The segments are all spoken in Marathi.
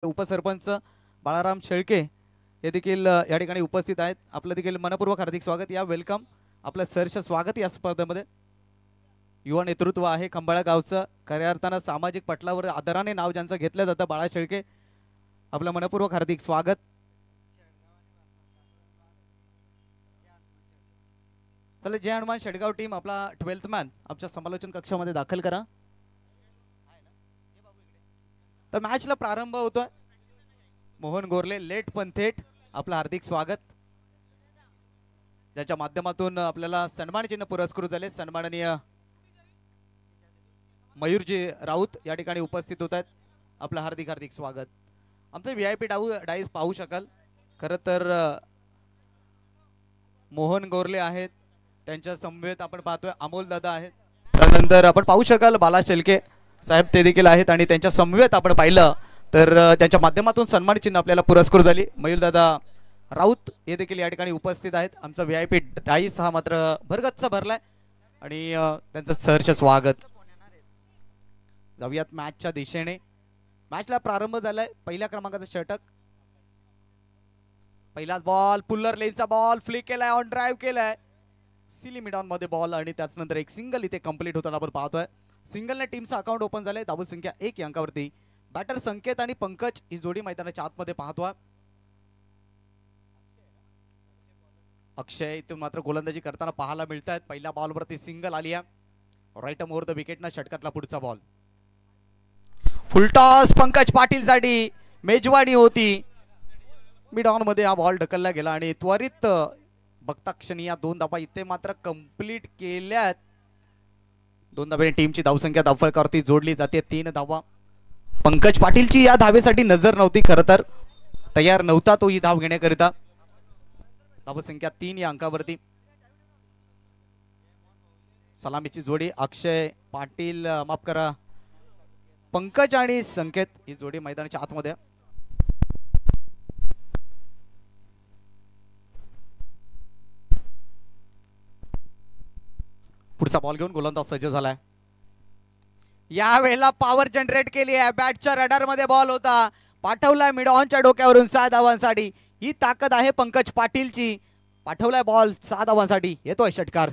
उपसरपंच बाळाराम शेळके हे देखील या ठिकाणी उपस्थित आहेत। आपलं देखील मनपूर्वक हार्दिक स्वागत, या वेलकम, आपलं सहर्ष स्वागत या स्पर्धेमध्ये। युवा नेतृत्व आहे खंबाळा गावचं, खऱ्या अर्थानं सामाजिक पटलावर आदराने नाव ज्यांचं घेतलं जातं बाळा शेळके, आपलं मनपूर्वक हार्दिक स्वागत। चला, जय हनुमान शेडगाव टीम आपला 12th मॅन आमच्या समालोचन कक्षामध्ये दाखल करा। तर मॅचला प्रारंभ होतोय। मोहन गोरले लेट पण थेट आपलं हार्दिक स्वागत, ज्याच्या माध्यमातून आपल्याला सन्मान चिन्ह पुरस्कृत झाले। सन्माननीय मयूरजी राऊत या ठिकाणी उपस्थित होत आहेत, आपलं हार्दिक हार्दिक स्वागत। आमचे VIP डाईस पाहू शकाल, खरं तर मोहन गोरले आहेत, त्यांच्या समवेत आपण पाहतोय अमोल दादा आहेत, त्यानंतर आपण पाहू शकाल बाला शेळके साहेब ते देखील आहेत, आणि त्यांच्या समवेत आपण पाहिलं तर त्यांच्या माध्यमातून सन्मान चिन्ह आपल्याला पुरस्कृत झाली। मयूरदादा राऊत हे देखील या ठिकाणी उपस्थित आहेत। आमचा VIP डाईस हा मात्र भरगच्च भरलाय आणि त्यांचं सहर्ष स्वागत। जाऊयात मॅचच्या दिशेने। मॅचला प्रारंभ झालाय। पहिल्या क्रमांकाचा षटक, पहिलाच बॉल, पुल्लर लेनचा बॉल फ्लिक केलाय, ऑन ड्राइव्ह केलाय, सिली मिडॉन मध्ये बॉल, आणि त्यानंतर एक सिंगल इथे कंप्लीट होताना आपण पाहतोय। सिंगलने टीमचं अकाउंट ओपन झालंय। धाव संख्या 1 या अंकावरती। बॅटर संकेत आणि पंकज ही जोडी मैदानाच्या आतमध्ये पाहतोय। अक्षय इथून मात्र गोलंदाजी करताना पाहायला मिळतात। पहिल्या बॉलवरती सिंगल आली आहे, राईट ओव्हर द विकेट ना षटकातला पुढचा बॉल। फुलटॉस पंकज पाटील साठी मेजवानी होती, मिड ऑन मध्ये हा बॉल ढकलला गेला आणि त्वरित बघता क्षणी या 2 धावा इथे मात्र कंप्लीट केल्यात। 2 धाब्याने टीमची धावसंख्या धावफलकावरती जोडली जाते। 3 धावा। पंकज पाटीलची या धावेसाठी नजर नव्हती, खरं तर तयार नव्हता तो ही धाव घेण्याकरिता। धावसंख्या 3 या अंकावरती। सलामीची जोडी अक्षय पाटील, माफ करा, पंकज आणि संकेत ही जोडी मैदानाच्या आतमध्ये। पुढचा बॉल घेऊन गोलंदाज सज्ज झालाय। या वेळेला पॉवर जनरेट केली आहे, बॅटच्या रडार मध्ये बॉल होता, पाठवलाय मिड ऑनच्या डोक्यावरून 6 धावांसाठी। ही ताकद आहे पंकज पाटीलची, पाठवलाय बॉल 6 धावांसाठी, येतोय षटकार।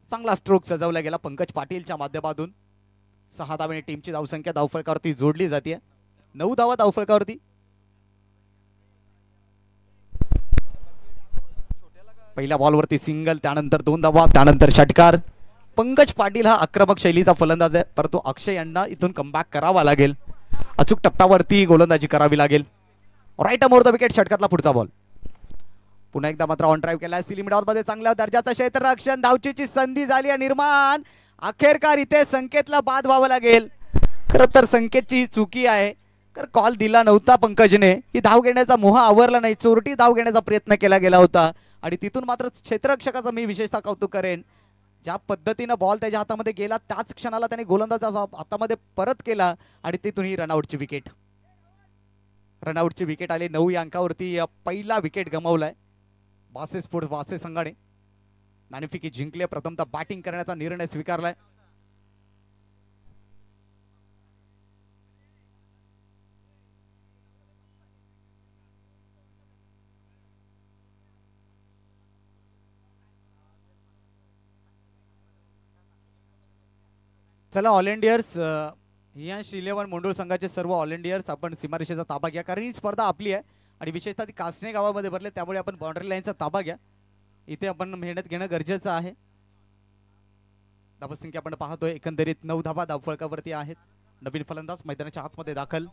चांगला स्ट्रोक सजवला गेला पंकज पाटीलच्या माध्यमातून। 6 धावांनी टीमची धावसंख्या धावफलकावरती जोडली जाते। 9 धावा धावफलकावरती। पहिल्या बॉलवरती सिंगल, त्यानंतर 2 धावा, त्यानंतर षटकार। पंकज पाटील हा आक्रमक शैलीचा फलंदाज आहे, परंतु अक्षय यांना इथून कमबॅक करावा लागेल, अचूक टप्प्यावरती गोलंदाजी करावी लागेल। राईट ओव्हर द विकेट षटकातला पुढचा बॉल। पुन्हा एकदा मात्र ऑन ड्राइव्ह केलाय, सिली मिडॉन मध्ये चांगल्या दर्जाचं क्षेत्ररक्षण, धावचीची संधी झाली आहे निर्माण। अखेरकार इथे संकेतला बाद व्हावं लागेल, खरं तर संकेतची चुकी आहे, तर कॉल दिला नव्हता पंकजने। ही धाव घेण्याचा मोह आवरला नाही, चोरटी धाव घेण्याचा प्रयत्न केला गेला होता, आणि तिथून मात्र क्षेत्ररक्षकाचा मी विशेषतः कौतुक करेन, ज्या पद्धतीने बॉल त्याच्या हातामध्ये गेला त्याच क्षणाला त्याने गोलंदाजाचा हातामध्ये परत केला, आणि तिथून ही रनआउटची विकेट। रनआउटची विकेट आली 9 या अंकावरती। पहिला विकेट गमावलाय बासे स्पोर्ट्स बासे संघाने। नाणेफेकी जिंकली, प्रथमतः बॅटिंग करण्याचा निर्णय स्वीकारलाय। चला, ऑल इंडियर्स यश 11 मोंडूळ संघाचे सर्व ऑल इंडियर्स आपण सीमारेषेचा ताबा घ्या, कारण ही स्पर्धा आपली आहे आणि विशेषतः ती कासने गावामध्ये भरले, त्यामुळे आपण बाउंड्री लाईनचा ताबा घ्या। इथे आपण मेहनत घेणं गरजेचं आहे। धावसंख्या आपण पाहतोय एकंदरीत 9 धावा धावफलकावरती आहेत। नवीन फलंदाज मैदानाच्या आतमध्ये दाखल।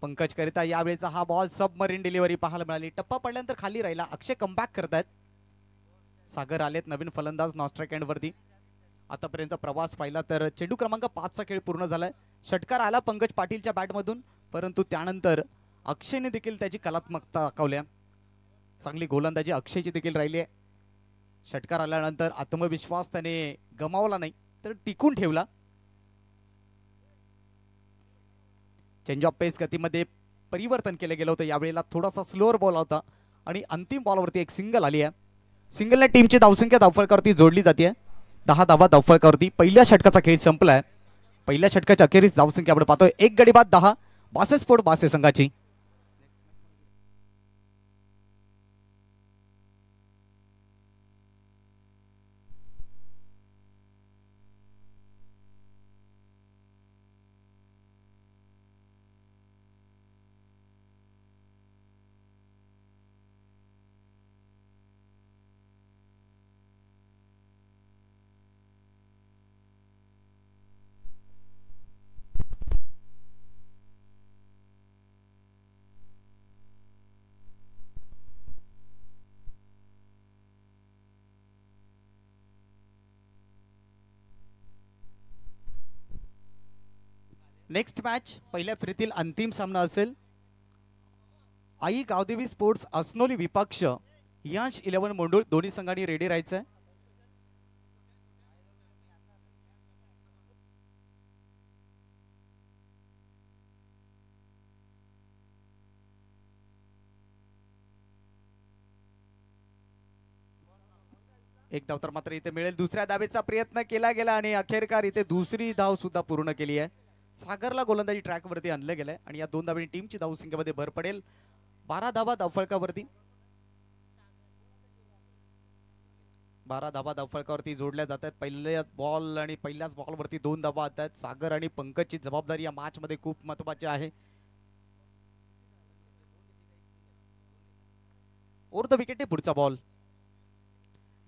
पंकज करिता यावेळेचा हा बॉल सबमरीन डिलिव्हरी पाहायला मिळाली, टप्पा पडल्यानंतर खाली राहिला। अक्षय कमबॅक करतायत, सागर आलेत नवीन फलंदाज नॉन स्ट्राइक एंड वरती। आतापर्यंत प्रवास पाहिला तर चेंडू क्रमांक 5 चा खेळ पूर्ण झालाय। षटकार आला पंकज पाटीलच्या बॅटमधून, परंतु त्यानंतर अक्षयने देखील त्याची कलात्मकता दाखवल्या। चांगली गोलंदाजी अक्षयची देखील राहिली आहे। षटकार आल्यानंतर आत्मविश्वास त्याने गमावला नाही, तर टिकून ठेवला। चेंज ऑफ पेस गतीमध्ये परिवर्तन केले गेलं होतं, यावेळेला थोडासा स्लोअर बॉल होता, आणि अंतिम बॉलवरती एक सिंगल आली आहे। सिंगलने टीमची धावसंख्या धावफलकावरती जोडली जाते। 10 धावा धावफलकावरती. पहिल्या षटकाचा खेळ संपलाय. पहिल्या षटकाच्या अखेरीस धावसंख्या आपण पाहतोय 1 गडी बाद 10. बासे स्पोर्ट बासे संघाची. नेक्स्ट मॅच पहिल्या फेरीतील अंतिम सामना असेल. आई गावदेवी स्पोर्ट्स असनोली विपक्ष यांश 11 मोंडूळ. दोन्ही संघांनी रेडी राहायचंय. एक धाव तर मात्र इथे मिळेल. दुसऱ्या धावेचा प्रयत्न केला गेला आणि अखेरकार इथे दुसरी धाव सुद्धा पूर्ण केली आहे. सागरला गोलंदाजी ट्रॅक वरती आणलं गेलंय आणि या 2 धावांनी टीमची धावसंख्येमध्ये भर पडेल. 12 धावा धावफलकावरती. 12 धावा धावफलकावरती जोडल्या जात आहेत. पहिल्याच बॉल आणि पहिल्याच बॉलवरती 2 धावा येत आहेत. सागर आणि पंकजची जबाबदारी या मॅच मध्ये खूप महत्त्वाची आहे. ओव्हर द विकेट पुढचा बॉल.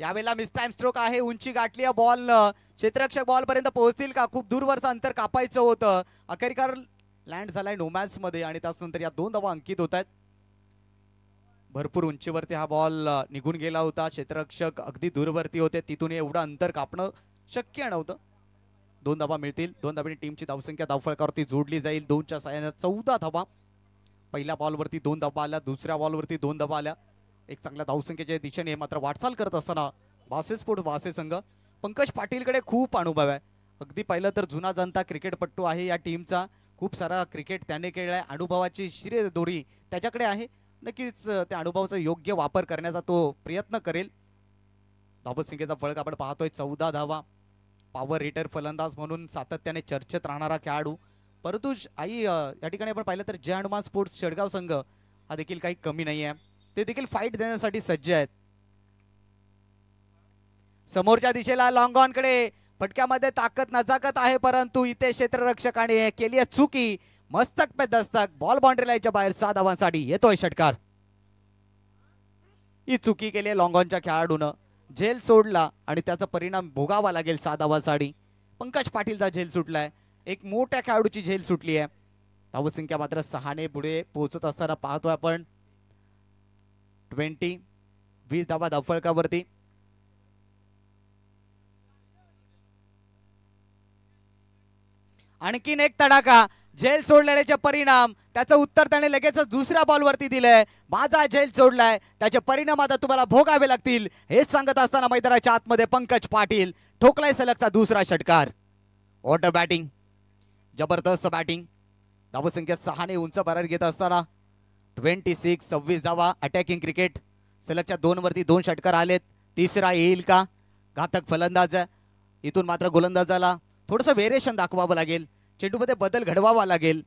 यावेळेला मिस टाइम स्ट्रोक आहे. उंची गाठली आहे बॉल. क्षेत्ररक्षक बॉल पर्यंत पोहोचतील का? खूप दूरवरचं अंतर कापायचं होतं. अखेरकार लँड झालाय नोमॅन्स मध्ये आणि त्यानंतर या 2 धावा अंकित होत आहेत. भरपूर उंचीवरती हा बॉल निघून गेला होता. क्षेत्ररक्षक अगदी दूरवरती होते. तिथून एवढं अंतर कापणं शक्य नव्हतं. 2 धावा मिळतील. 2 धावांनी टीमची धावसंख्या धावफलकावरती जोडली जाईल. 2च्या साहाय्याने 14 धावा. पहिल्या बॉलवरती 2 धावा आल्या. दुसऱ्या बॉलवरती 2 धावा आल्या. एक चांगल्या धावसंख्येच्या दिशेने मात्र वाटचाल करत असताना बासे स्पोर्ट बासे संघ. पंकज पाटीलकडे खूप अनुभव आहे. अगदी पाहिलं तर जुना जाणता क्रिकेटपट्टू आहे या टीमचा. खूप सारा क्रिकेट त्याने केलाय. अनुभवाची शिरेदोरी त्याच्याकडे आहे. नक्कीच त्या अनुभवाचा योग्य वापर करण्याचा तो प्रयत्न करेल. धावसंख्येचा फळक आपण पाहतोय 14 धावा. पॉवर हिटर फलंदाज म्हणून सातत्याने चर्चेत राहणारा खेळाडू. परंतु आई या ठिकाणी आपण पाहिलं तर जय हनुमान स्पोर्ट्स शेडगाव संघ हा देखील काही कमी नाही आहे. ते देखील फाईट देण्यासाठी सज्ज आहेत. समोरच्या दिशेला लॉंग ऑन कडे फटक्यामध्ये ताकद नजाकत आहे. परंतु इथे क्षेत्ररक्षकाने केली आहे चुकी. मस्तक पे दस्तक. बॉल बाउंड्री लाईनच्या बाहेर 6 धावांसाठी येतोय षटकार. ही चुकी केली आहे लॉंग ऑनच्या खेळाडूनं. झेल सोडला आणि त्याचा परिणाम भोगावा लागेल 6 धावांसाठी. पंकज पाटीलचा झेल सुटलाय. एक मोठ्या खेळाडूची झेल सुटली आहे. धावसंख्या मात्र 6 ने पुढे पोहोचत असताना पाहतोय आपण. 20 धावा धावफलकावरती. आणखीन एक तडाखा. झेल सोडलेल्याचे परिणाम त्याचं उत्तर त्याने लगेच दुसऱ्या बॉलवरती दिलंय. माझा झेल सोडलाय त्याचे परिणाम आता तुम्हाला भोगावे लागतील हे सांगत असताना मैदानाच्या आतमध्ये पंकज पाटील ठोकलाय सलगचा दुसरा षटकार. What a batting. जबरदस्त बॅटिंग. धावसंख्या 6 ने उंच भरार घेत असताना 26 धावा. Attacking cricket. सलगच्या 2 वरती 2 षटकार आलेत. तिसरा येईल का? घातक फलंदाज. इथून मात्र गोलंदाजाला थोडंसं व्हेरिएशन दाखवावं लागेल. चेंडूमध्ये बदल घडवावा लागेल.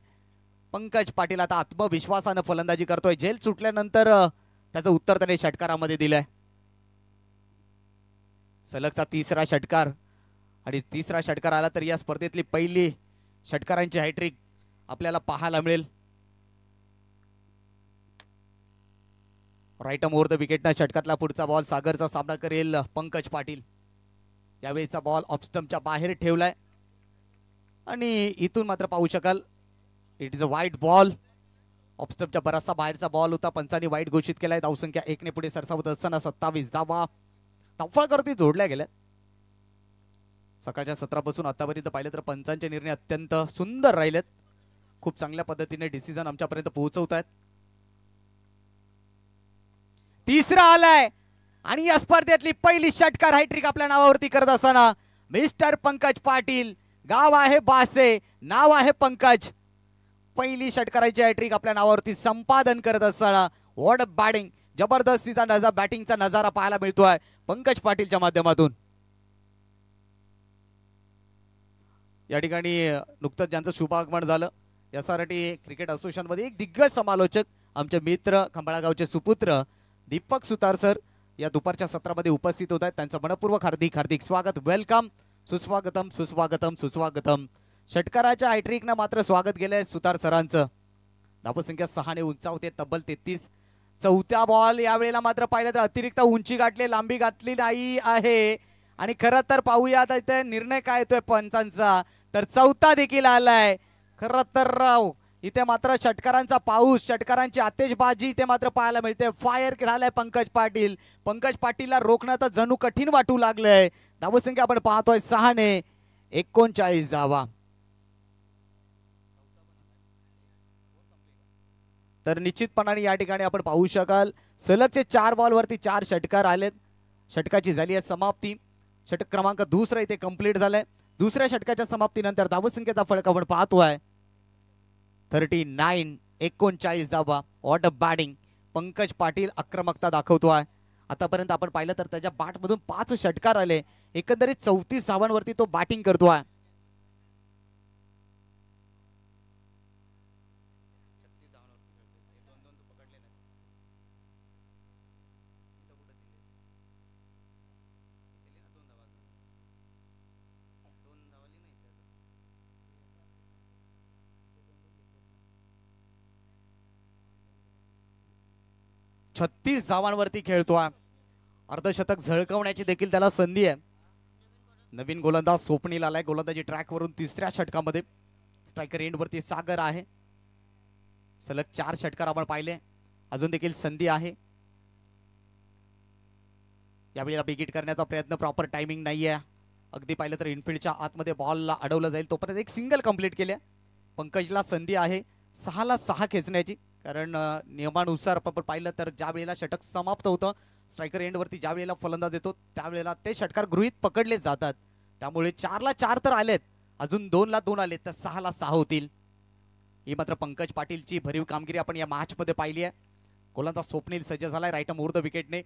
पंकज पाटील आता आत्मविश्वासानं फलंदाजी करतोय. झेल सुटल्यानंतर त्याचं उत्तर त्याने षटकारामध्ये दिलंय. सलगचा तिसरा षटकार आणि तिसरा षटकार आला तर या स्पर्धेतली पहिली षटकारांची हॅट्रिक आपल्याला पाहायला मिळेल. राईट ओव्हर द विकेटना षटकातला पुढचा बॉल सागरचा सामना करेल पंकज पाटील. यावेळीचा बॉल ऑफ स्टंपच्या बाहेर ठेवलाय आणि इथून मात्र पाहू शकाल इट इज अ वाईट बॉल. ऑफ स्टंपच्या बराचसा बाहेरचा बॉल होता. पंचांनी वाईट घोषित केलाय. धावसंख्या 1 ने पुढे सरसावत असताना 27 धावा धावफलकावरती जोडल्या गेल्या. सकाळच्या सत्रापासून आतापर्यंत पाहिलं तर पंचांचे निर्णय अत्यंत सुंदर राहिलेत. खूप चांगल्या पद्धतीने डिसिजन आमच्यापर्यंत पोहोचवत आहेत. तिसरा आलाय आणि या स्पर्धेतली पहिली षटकार हॅट्रिक आपल्या नावावरती करत असताना मिस्टर पंकज पाटील. गाव आहे बासे, नाव आहे पंकज. पहिली षटकाराची हॅट्रिक आपल्या नावावरती संपादन करत असताना व्हॉट अ बॅटिंग. जबरदस्तीचा बॅटिंगचा नजारा पाहायला मिळतोय पंकज पाटीलच्या माध्यमातून. या ठिकाणी नुकतंच ज्यांचं शुभागमन झालं यासाठी क्रिकेट असोसिएशनमध्ये एक दिग्गज समालोचक आमचे मित्र खंबाळा सुपुत्र दीपक सुतार सर या दुपारच्या सत्रामध्ये उपस्थित होत आहेत. त्यांचं मनपूर्वक हार्दिक हार्दिक स्वागत. वेलकम, सुस्वागतम सुस्वागतम सुस्वागतम. षटकाराच्या हायट्रिकनं मात्र स्वागत केलंय सुतार सरांचं. धावसंख्या 6 ने उंचावते तब्बल 33. चौथ्या बॉल यावेळेला मात्र पाहिलं तर अतिरिक्त उंची गाठली, लांबी गाठली नाही आहे. आणि खरं तर पाहूया आता इथे निर्णय काय येतोय पंचांचा. तर चौथा देखील आलाय. खरं तर राव इथे मात्र षटकारांचा पाऊस, षटकारांची आतिषबाजी इथे मात्र पाहायला मिळते. फायर झालाय पंकज पाटील. पंकज पाटीलला रोखणं तर जणू कठीण वाटू लागलंय. धावसंख्या आपण पाहतोय 6 ने 39 धावा. तर निश्चितपणाने या ठिकाणी आपण पाहू शकाल सलगचे 4 बॉलवरती 4 षटकार आलेत. षटकाची झाली आहे समाप्ती. षटक क्रमांक दुसरा इथे कंप्लीट झालाय. दुसऱ्या षटकाच्या समाप्तीनंतर धावसंख्येचा फरक आपण पाहतोय 39 39 धावा. What a batting. Pankaj Patil आक्रमकता दाखवतोय. आतापर्यंत आपण पाहिलं तर त्याच्या बॅटमधून 5 षटकार आले. एकंदरीत 34 धावांवरती तो बॅटिंग करतोय. छत्तीस धावांवरती खेळतोय. अर्धशतक झळकवण्याची देखील त्याला संधी आहे. नवीन गोलंदाज स्वप्नील आलाय गोलंदाजी ट्रॅकवरून तिसऱ्या षटकामध्ये. स्ट्रायकर एंडवरती सागर आहे. सलग 4 षटकार आपण पाहिले. अजून देखील संधी आहे. यावेळेला बिगिट करण्याचा प्रयत्न, प्रॉपर टायमिंग नाहीये. अगदी पाहिलं तर इनफिल्डच्या आतमध्ये बॉलला अडवलं जाईल तोपर्यंत एक सिंगल कंप्लीट केल्या. पंकजला संधी आहे 6 ला 6 खेचण्याची. कारण नियमानुसार आपण पाहिलं तर ज्या वेळेला षटक समाप्त होतं, स्ट्रायकर एंडवरती ज्या वेळेला फलंदाज येतो त्यावेळेला ते षटकार गृहीत पकडले जातात. त्यामुळे 4 ला 4 तर आलेत, अजून 2 ला 2 आलेत, तर 6 ला 6 होतील. ही मात्र पंकज पाटीलची भरीव कामगिरी आपण या मॅच मध्ये पाहिली आहे. गोलंदाज स्वप्नील सज्ज झालाय राईट आर्म ओव्हर द विकेटने.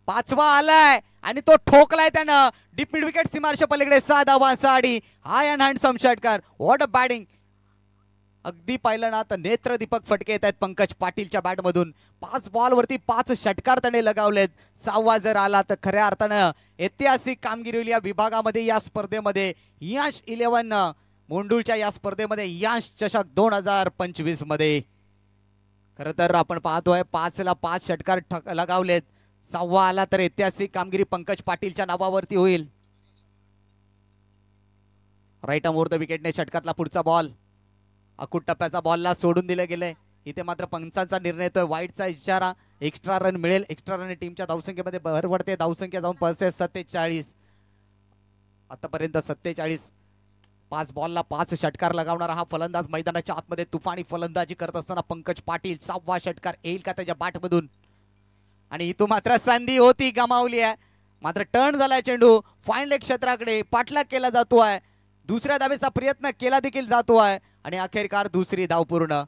5वा आलाय आणि तो ठोकलाय त्यानं डीप मिड विकेट सीमारेषे पलीकडे. 6 धावांसाठी हाय अँड हँडसम षटकार. What a batting. अगदी पाहिलं ना तर नेत्रदीपक फटके येत आहेत पंकज पाटीलच्या बॅटमधून. 5 बॉलवरती 5 षटकार त्याने लगावलेत. 6वा जर आला तर खऱ्या अर्थानं ऐतिहासिक कामगिरी या विभागामध्ये, या स्पर्धेमध्ये. यश 11 मोंडूळच्या या स्पर्धेमध्ये यश चषक 2025 मध्ये. खरं तर आपण पाहतोय 5 ला 5 षटकार लगावलेत. 6वा आला तर ऐतिहासिक कामगिरी पंकज पाटीलच्या नावावरती होईल. राईट आर्म ओव्हर द विकेटने षटकातला पुढचा बॉल. अकुट टप्प्याचा बॉलला सोडून दिले गेले. इथे मात्र पंचांचा निर्णय येतोय. वाईटचा इशारा. एक्स्ट्रा रन मिळेल. एक्स्ट्रा रन टीमच्या धावसंख्येमध्ये भर पडते. धावसंख्या जाऊन पोहोचते 47. आतापर्यंत 47. 5 बॉलला 5 षटकार लगावणारा हा फलंदाज मैदानाच्या आतमध्ये तुफानी फलंदाजी करत असताना पंकज पाटील. 6वा षटकार येईल का त्याच्या बॅटमधून. आणि इथून मात्र संधी होती, गमावली आहे. मात्र टर्न झालाय चेंडू फाईन लेग क्षेत्राकडे. पाठलाग केला जातोय. दुसऱ्या धावेचा प्रयत्न केला देखील जातोय आणि अखेरकार दुसरी धाव पूर्ण.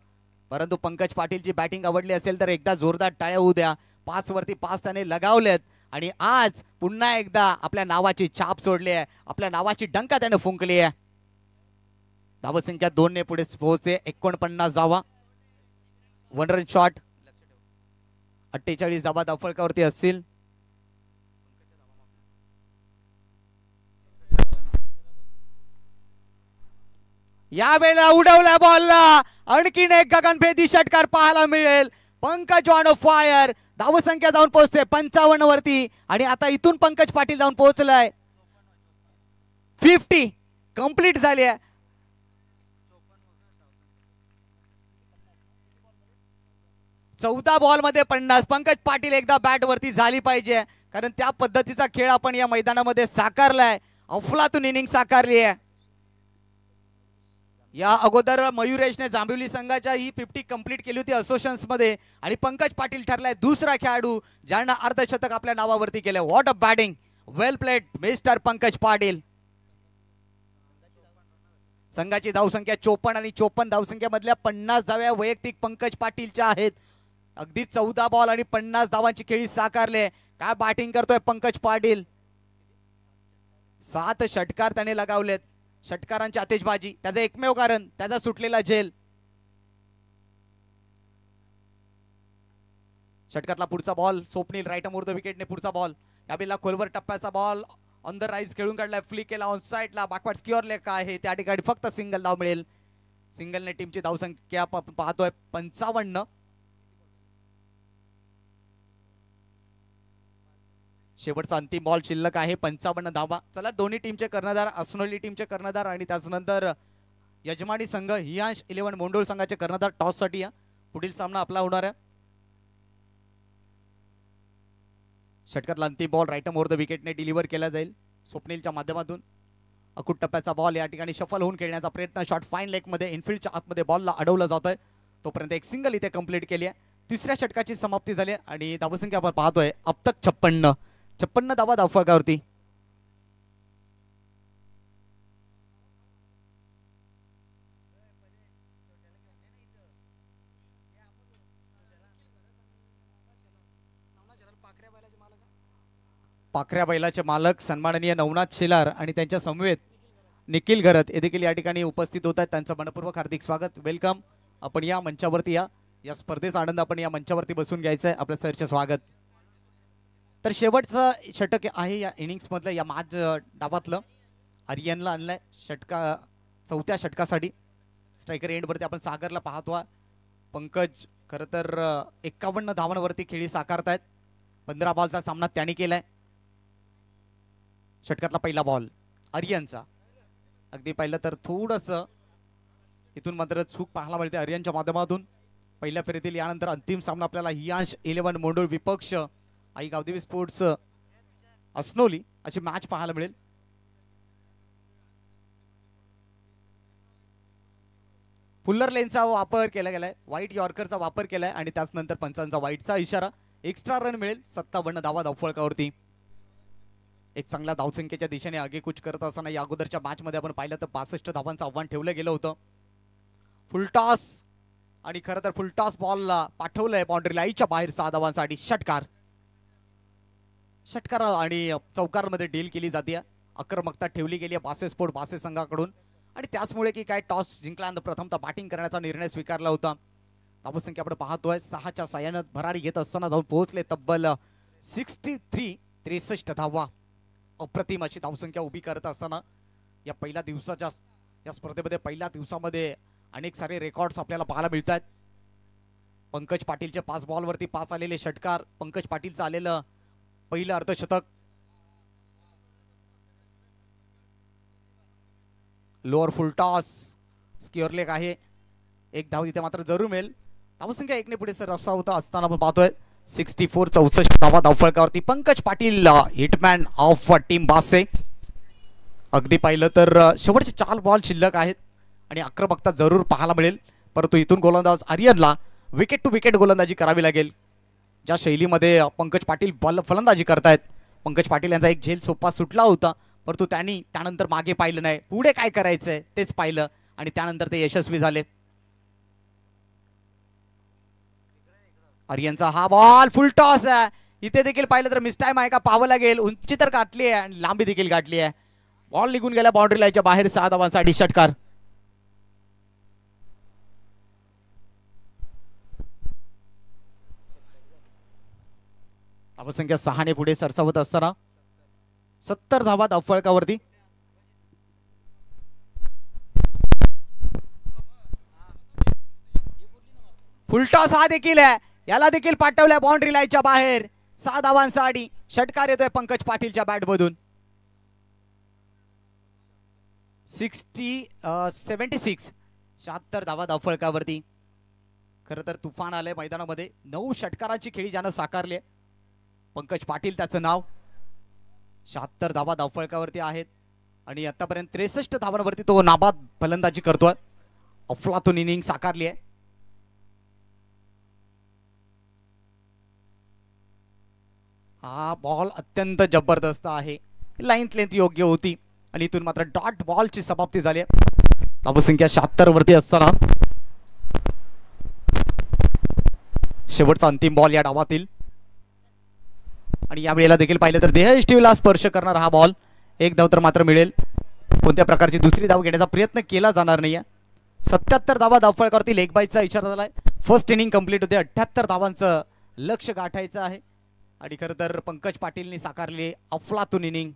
परंतु पंकज पाटीलची बॅटिंग आवडली असेल तर एकदा जोरदार टाळ्या होऊ द्या. 5 वरती 5 त्याने लगावलेत आणि आज पुन्हा एकदा आपल्या नावाची छाप सोडली आहे. आपल्या नावाची डंका त्याने फुंकली आहे. धावसंख्या 2 ने पुढे पोहोचते. 49 धावा. 1 रन शॉट. 48 धावा धावफलकावरती असतील. यावेळेला उडवला बॉलला. आणखीन एक गगनभेदी षटकार पाहायला मिळेल. Pankaj on fire. धावसंख्या जाऊन पोहोचते 55 वरती आणि आता इथून पंकज पाटील जाऊन पोहोचलाय 50 कंप्लीट झाली आहे. चौदा बॉल मध्ये 50. पंकज पाटील एकदा बॅट वरती झाली पाहिजे, कारण त्या पद्धतीचा खेळ आपण या मैदानामध्ये साकारलाय. अफलातून इनिंग साकारली आहे. या अगोदर मयुरेशने जांभिवली संघाच्या ही 50 कंप्लीट केली होती असोसिएशन्स मध्ये आणि पंकज पाटील ठरलाय दुसरा खेळाडू ज्यानं अर्धशतक आपल्या नावावरती केलं. What a batting. Well played mister Pankaj Patil. संघाची धावसंख्या 54 आणि 54 धावसंख्येमधल्या 50 धाव्या वैयक्तिक पंकज पाटीलच्या आहेत. अगदी 14 बॉल आणि 50 धावांची खेळी साकारले. काय बॅटिंग करतोय पंकज पाटील. 7 षटकार त्याने लगावलेत. षटकारांची आतिषबाजी, त्याचं एकमेव कारण त्याचा सुटलेला झेल. षटकातला पुढचा ball Swapnil right more the विकेटने पुढचा बॉल. यावेळेला खोलवर टप्प्याचा बॉल ऑन द राईज खेळून काढलाय, फ्लिक केला ऑन साईडला, बॅकवर्ड स्क्युअर लेग आहे त्या ठिकाणी फक्त सिंगल धाव मिळेल. सिंगलने टीमची धावसंख्या पाहतोय 55. शेवटचा अंतिम बॉल शिल्लक आहे 55 धावा. चला दोन्ही टीमचे कर्णधार, अस्नोली टीमचे कर्णधार आणि त्याचनंतर यजमानी संघ हियांश 11 मोंडोळ संघाचे कर्णधार टॉस साठी पुढील सामना आपला होणार आहे. षटकातला अंतिम बॉल राईट मोर द विकेटने डिलिव्हर केला जाईल स्वप्नीलच्या माध्यमातून. अकुट टप्प्याचा बॉल या ठिकाणी शफल होऊन खेळण्याचा प्रयत्न, शॉट फाईन लेग मध्ये इनफिल्डच्या आतमध्ये बॉलला अडवलं जात आहे. तोपर्यंत एक सिंगल इथे कंप्लीट केली आहे. तिसऱ्या षटकाची समाप्ती झाली आणि धावसंख्या आपण पाहतोय अब तक 56 धावा धावफलकावरती. पाखऱ्या बैलाचे मालक सन्माननीय नवनाथ शेलार आणि त्यांच्या समवेत निखिल घरत हे देखील या ठिकाणी उपस्थित होत आहेत. त्यांचं मनपूर्वक हार्दिक स्वागत, वेलकम. आपण या मंचावरती या स्पर्धेचा आनंद आपण या मंचावरती बसून घ्यायचा आहे. आपलं सरचे स्वागत. तर शेवटचं षटक आहे या इनिंग्स मधलं, या मॅच डावातलं. आर्यनला आणलंय षटका, चौथ्या षटकासाठी. स्ट्रायकर एंडवरती आपण सागरला पाहतो. पंकज खरं तर 51 धावांवरती खेळी साकारतायत. 15 बॉलचा सामना त्यांनी केलाय. षटकातला पहिला बॉल आर्यनचा. अगदी पाहिलं तर थोडंसं इथून मात्र चूक पाहायला मिळते आर्यनच्या माध्यमातून. पहिल्या फेरीतील यानंतर अंतिम सामना आपल्याला हियांश 11 मोंडोळ विपक्ष आई गावदेवी स्पोर्ट्स अस्नोली अशी मॅच पाहायला मिळेल. फुल्लर लेनचा वापर केला गेलाय, व्हाईट यॉर्करचा वापर केलाय आणि त्याचनंतर पंचांचा व्हाईटचा इशारा. एक्स्ट्रा रन मिळेल 57 धावा धावफलकावरती. एक चांगल्या धावसंख्येच्या दिशेने आगेकूच करत असताना या अगोदरच्या मॅच मध्ये आपण पाहिलं तर 62 धावांचं आव्हान ठेवलं गेलं होतं. फुलटॉस आणि खरं तर फुलटॉस बॉलला पाठवलंय बाउंड्री लाईनच्या बाहेर 6 धावांसाठी. षटकार आणि चौकारमध्ये डील केली जाते. आक्रमकता ठेवली गेली आहे बासे स्पोर्ट बासे संघाकडून आणि त्याचमुळे की काय टॉस जिंकल्यानंतर प्रथमतः बॅटिंग करण्याचा निर्णय स्वीकारला होता. धावसंख्या आपण पाहतोय 6च्या साह्यानं भरारी घेत असताना धावून पोहोचले तब्बल 63 धावा. अप्रतिम अशी धावसंख्या उभी करत असताना या पहिल्या दिवसाच्या या स्पर्धेमध्ये पहिल्या दिवसामध्ये अनेक सारे रेकॉर्ड्स आपल्याला पाहायला मिळत आहेत. पंकज पाटीलचे 5 बॉलवरती 5 आलेले षटकार, पंकज पाटीलचं आलेलं पहिलं अर्धशतक. लोअर फुल टॉस स्क्युअर लेग आहे, एक धाव इथे मात्र जरूर मिळेल. धावसंख्या 1 ने पुढे रस्ता होता असताना आपण पाहतोय 64 धावा धावफलकावरती. Pankaj Patil hitman of team बासे. अगदी पाहिलं तर शेवटचे 4 बॉल शिल्लक आहेत आणि आक्रमकता जरूर पाहायला मिळेल. परंतु इथून गोलंदाज आर्यनला विकेट टू विकेट गोलंदाजी करावी लागेल. ज्या शैलीमध्ये पंकज पाटील फलंदाजी करतायत, पंकज पाटील यांचा एक झेल सोपा सुटला होता परंतु त्यांनी त्यानंतर मागे पाहिलं नाही, पुढे काय करायचंय तेच पाहिलं आणि त्यानंतर ते यशस्वी झाले. आर्यनचा हा बॉल फुल टॉस आहे. इथे देखील पाहिलं तर मिस टाइम आहे का पाहावं लागेल. उंची तर गाठली आहे आणि लांबी देखील गाठली आहे. बॉल निघून गेला बाउंड्री लाईनच्या बाहेर. 6 धावांसाठी षटकार. धावसंख्या 6 ने पुढे सरसावत असताना 70 धावा धावफलकावरती. फुलटॉस हा देखील आहे, याला देखील पाठवलाय बाउंड्री लाईनच्या बाहेर. 6 धावांसाठी षटकार येतोय पंकज पाटीलच्या बॅट मधून. 76 धावा धावफलकावरती. खरं तर तुफान आलंय मैदानामध्ये. 9 षटकारांची खेळी ज्यानं साकारली. पंकज पाटील त्याचं नाव. 76 धावा धावफलकावरती आहेत आणि आतापर्यंत 63 धावांवरती तो नाबाद फलंदाजी करतोय. अफलातून इनिंग साकारली आहे. हा बॉल अत्यंत जबरदस्त आहे. लेंथ योग्य होती आणि इथून मात्र डॉट बॉलची समाप्ती झाली. धावसंख्या 76 वरती असताना शेवटचा अंतिम बॉल या डावातील आणि या वेळेला देखील पाहिलं तर देहयष्टीला स्पर्श करणार हा बॉल. एक धाव तर मात्र मिळेल. कोणत्या प्रकारची दुसरी धाव घेण्याचा प्रयत्न केला जाणार नाहीये. 77 धावा धावफलकावरती लेग बायचा इशारा झालाय. फर्स्ट इनिंग कंप्लीट होते. 78 धावांचं लक्ष गाठायचं आहे आणि खरं तर पंकज पाटीलनी साकारले अफलातून इनिंग.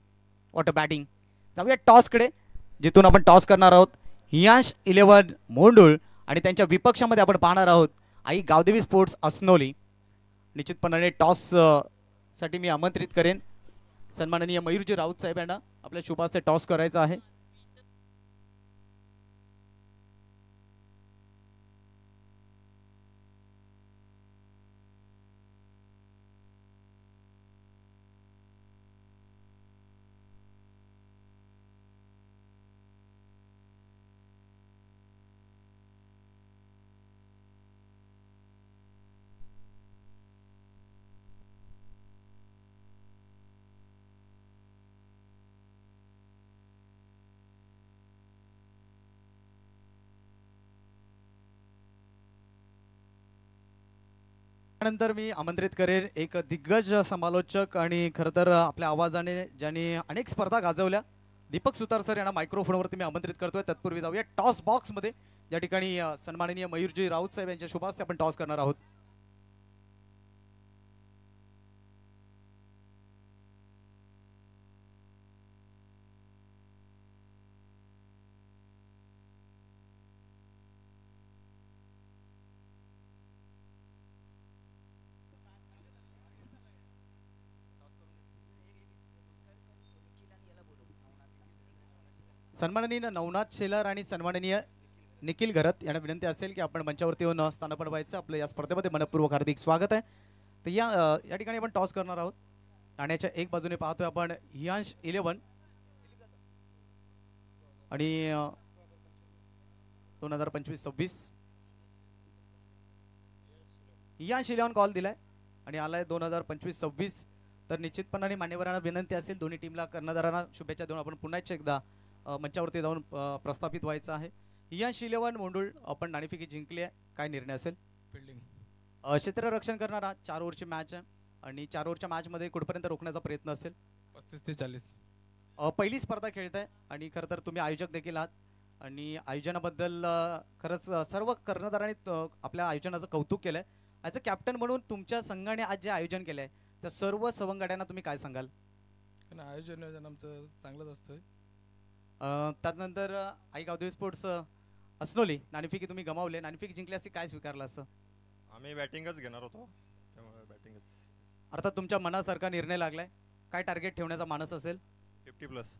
What a batting. जाऊया टॉसकडे, जिथून आपण टॉस करणार आहोत हियांश 11 मोंडूळ आणि त्यांच्या विपक्षामध्ये आपण पाहणार आहोत आई गावदेवी स्पोर्ट्स असनोली. निश्चितपणाने टॉस साठी मी आमंत्रित करेन सन्माननीय मयूरजी राऊत साहेब यांना. आपल्या शुभास्ते टॉस करायचा आहे. त्यानंतर मी आमंत्रित करेन एक दिग्गज समालोचक आणि खरं तर आपल्या आवाजाने ज्यांनी अनेक स्पर्धा गाजवल्या दीपक सुतार सर यांना मायक्रोफोनवरती मी आमंत्रित करतोय. तत्पूर्वी जाऊया टॉस बॉक्समध्ये, ज्या ठिकाणी सन्माननीय मयूरजी राऊत साहेब यांच्या शुभास्ते आपण टॉस करणार आहोत. सन्माननीय नवनाथ शेलार आणि सन्माननीय निखिल घरत यांना विनंती असेल की आपण मंचावरती येऊन स्थान पडवायचं. आपलं या स्पर्धेमध्ये मनपूर्वक हार्दिक स्वागत आहे. तर या ठिकाणी आपण टॉस करणार आहोत. नाण्याच्या एक बाजूने पाहतोय आपण हियांश 11 आणि 2025-26 हियांश 11 कॉल दिलाय आणि आलाय 2025-26. तर निश्चितपणाने मान्यवरांना विनंती असेल, दोन्ही टीमला कर्णधारांना शुभेच्छा देऊन आपण पुन्हा एकदा मंचावरती जाऊन प्रस्थापित व्हायचं आहे. हियांश 11 मोंडूळ आपण नाणेफेकी जिंकली आहे. काय निर्णय असेल? फिल्डिंग. क्षेत्ररक्षण करणारा 4 ओव्हरची मॅच आहे आणि 4 ओव्हरच्या मॅचमध्ये कुठपर्यंत रोखण्याचा प्रयत्न असेल? 35 ते 40. पहिली स्पर्धा खेळत आहे आणि खरं तर तुम्ही आयोजक देखील आहात आणि आयोजनाबद्दल खरंच सर्व कर्णधारांनी आपल्या आयोजनाचं कौतुक केलं आहे. ॲज अ कॅप्टन म्हणून तुमच्या संघाने आज जे आयोजन केलं आहे त्या सर्व सवंगड्यांना तुम्ही काय सांगाल? आयोजन आमचं चांगलंच असतोय. त्यानंतर आई गावदेवी स्पोर्ट्स असनोली नाणेफेकी तुम्ही गमावले, नाणेफेकी जिंकली असती काय स्वीकारलं असतं? आम्ही बॅटिंगच घेणार होतो, त्यामुळे बॅटिंगच. अर्थात तुमच्या मनासारखा निर्णय लागलाय. काय टार्गेट ठेवण्याचा मानस असेल? 50+.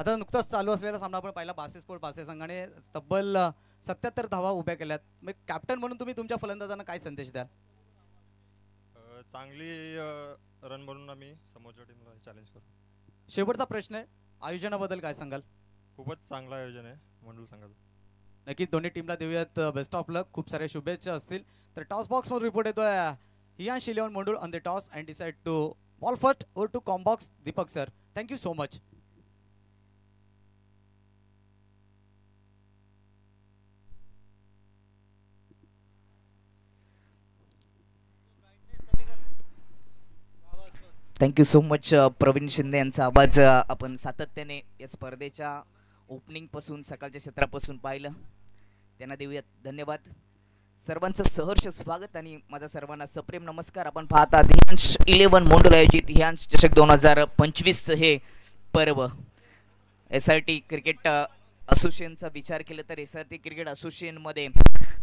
आता नुकताच चालू असलेला सामना आपण पाहिला. बासे स्पोर्ट बासे संघाने तब्बल 77 धावा उभ्या केल्यात. मग कॅप्टन म्हणून तुम्ही तुमच्या फलंदाजांना काय संदेश द्याल? चांगली रन बनवून आम्ही समोरच्या टीमला चॅलेंज करू. शेवटचा प्रश्न आहे, आयोजनाबद्दल काय सांगाल? खूपच चांगलं आयोजन आहे मंडळ संघाचं. नक्कीच दोन्ही टीमला देऊयात बेस्ट ऑफ लक. खूप साऱ्या शुभेच्छा असतील. तर टॉस बॉक्स मध्ये रिपोर्ट येतोय हियांश 11 मोंडूळ on the toss and decide to bowl first over to comm box. Deepak sir, thank you so much. Thank you so much Praveen Shinde यांचा आवाज आपण सातत्याने या स्पर्धेच्या ओपनिंगपासून सकाळच्या क्षेत्रापासून पाहिलं, त्यांना देऊयात धन्यवाद. सर्वांचं सहर्ष स्वागत आणि माझा सर्वांना सप्रेम नमस्कार. आपण पाहता हियांश 11 मोंडूळ आयोजित हियांश चषक 2025 हे पर्व. SRT क्रिकेट असोसिएशनचा विचार केला तर SRT क्रिकेट असोसिएशनमध्ये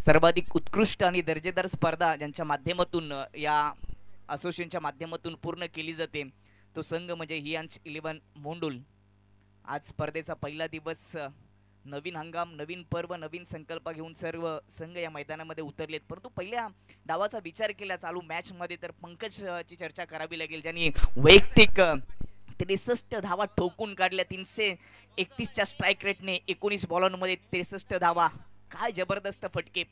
सर्वाधिक उत्कृष्ट आणि दर्जेदार स्पर्धा ज्यांच्या माध्यमातून या असोसिएशनच्या माध्यमातून पूर्ण केली जाते तो संघ म्हणजे हियांश 11 मोंडूळ. आज स्पर्धेचा पहिला दिवस, नवीन हंगाम, नवीन पर्व, नवीन संकल्प घेऊन सर्व संघ या मैदानामध्ये उतरलेत. परंतु पहिल्या डावाचा विचार केला चालू मॅचमध्ये तर पंकजची चर्चा करावी लागेल, ज्यांनी वैयक्तिक 63 धावा ठोकून काढल्या. 331च्या स्ट्राईक रेटने 19 बॉलांमध्ये 63 धावा. काय जबरदस्त फटके,